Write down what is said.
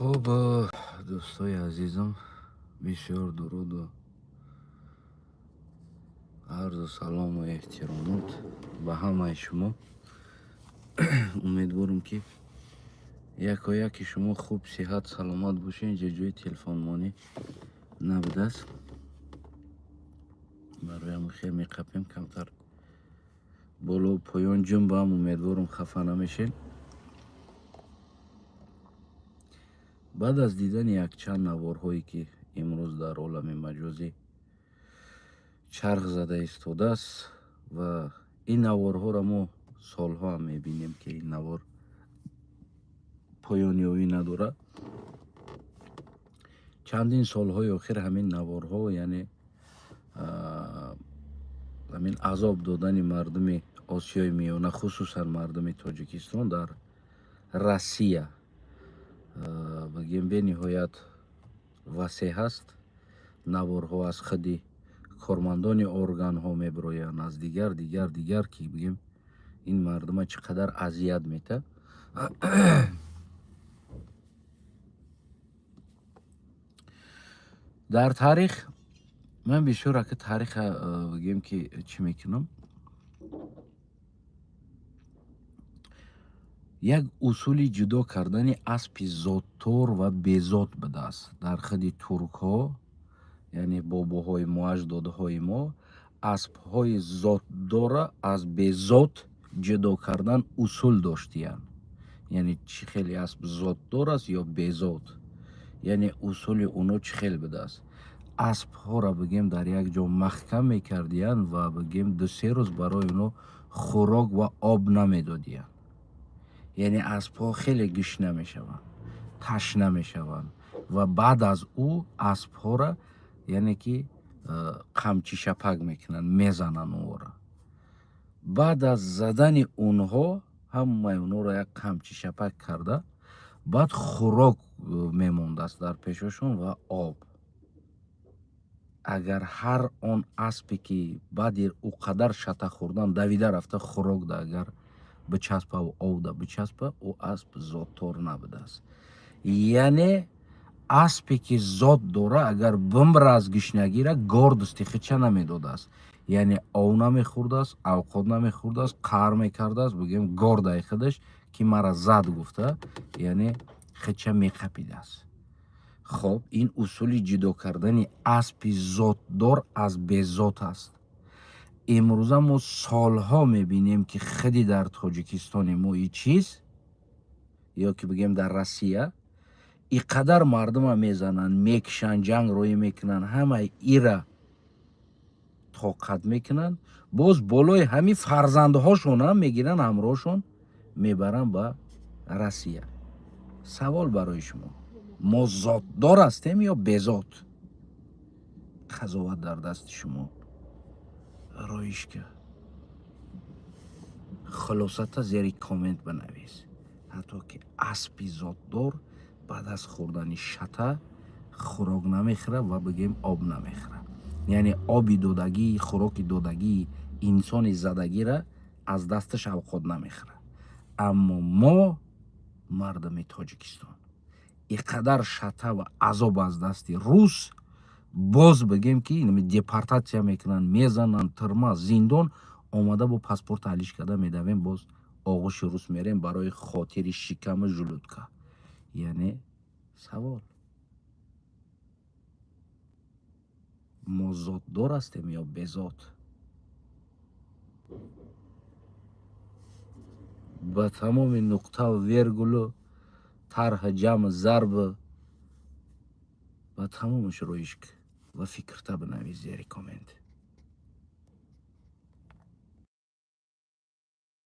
خب دوستای عزیزم، بسیار درود و عرض و سلام و احترامات به همه شما. امیدوارم که یکی شما خوب صحت سلامت باشین. جای تلفن مانی نبوده است، برای هم خیلی میقپیم کمتر بالا و پایان جنب هم. امیدوارم خفه نمیشین. بعد از دیدن یک چند نوارهایی که امروز در عالم مجازی چرخ زده ایستاده است و این نوارها را ما سالها هم میبینیم که این نوار پایانیابی نداره. چندین سالهای آخر همین نوارها، یعنی همین عذاب دادن مردم آسیای میانه، خصوصا مردم تاجیکستان در روسیه بگیم به نهایت وسیع هست. نوارها از خودی کارمندان ارگان ها میبرویند، از دیگر که بگیم این مردم چقدر اذیت میته. در تاریخ من بسیار که تاریخ بگیم که چی میکنم، یک اصول جدا کردن اسب ذات‌دار و بی‌ذات بوده است در خود ترک ها. یعنی باباهای ما، اجدادهای ما اسب‌های ذات‌دار از بی‌ذات جدا کردن اصول داشتیان. یعنی چی خیلی اسب ذات‌دار است یا بی‌ذات، یعنی اصول اونا چی خیلی بوده است. اسب ها را بگیم در یک جا محکم میکردیان و بگیم 2-3 روز برای اونا خوراک و آب نمیدادیان. یعنی اسب ها خیلی گشنه میشوند، تشنه میشوند و بعد از او اسب ها را یعنی که قمچی شپک میکنن، میزنن او را. بعد از زدن اونها همه اونها را یک قمچی شپک کرده، بعد خوراک میمونده است در پیششون و آب. اگر هر آن اسبی که بعد او قدر شته خوردن دویده رفته خوراک ده اگر بچسبه و آب ده بچسبه، او اسب ذات‌دار نبوده است. یعنی اسبی که ذات داره اگر بمره از گشنگی را گارد است خچه نمیداده است. یعنی آب نمیخورده است، اوقات نمیخورده است، قهر میکرده است، بگیم گارد ای خودش که مرا زد گفته، یعنی خچه میقپیده است. خب این اصول جدا کردن اسب ذات‌دار از بی‌ذات است. امروز ما سالها میبینیم که خیلی در تاجیکستان ما این چیز، یا که بگیم در روسیه، اینقدر مردم ها میزنن، میکشن، جنگ روی میکنن، همه ایره طاقت میکنن، باز بالای همین فرزندهاشون هم میگیرن، همراهشون میبرن به روسیه. سوال برای شما، ما ذات‌دار هستیم یا بی‌ذات؟ قضاوت در دست شما. رایش که خلاصتا زیر کامنت بنویس. حتی که اسبی ذات‌دار بعد از خوردن شته خوراک نمیخوره و بگیم آب نمیخوره. یعنی آبی دودگی، خوراک دودگی، انسان زدگی را از دستش اوقات نمیخوره. اما ما مردم تاجیکستان اینقدر شته و عذاب از دست روس، باز بگیم که این دیپارتاسیا میکنن، میزنن، ترما، زندان. آمده با پاسپورت علیش کرده میدویم، باز آغوش روس میریم برای خاطر شکم ژلودکا. یعنی سوال، ما ذات‌دار هستیم یا بی‌ذات؟ با تمام نقطه و ویرگول و طرح جمع ضرب و تمامش رویش و فکرتا بنویس زیر کامنت.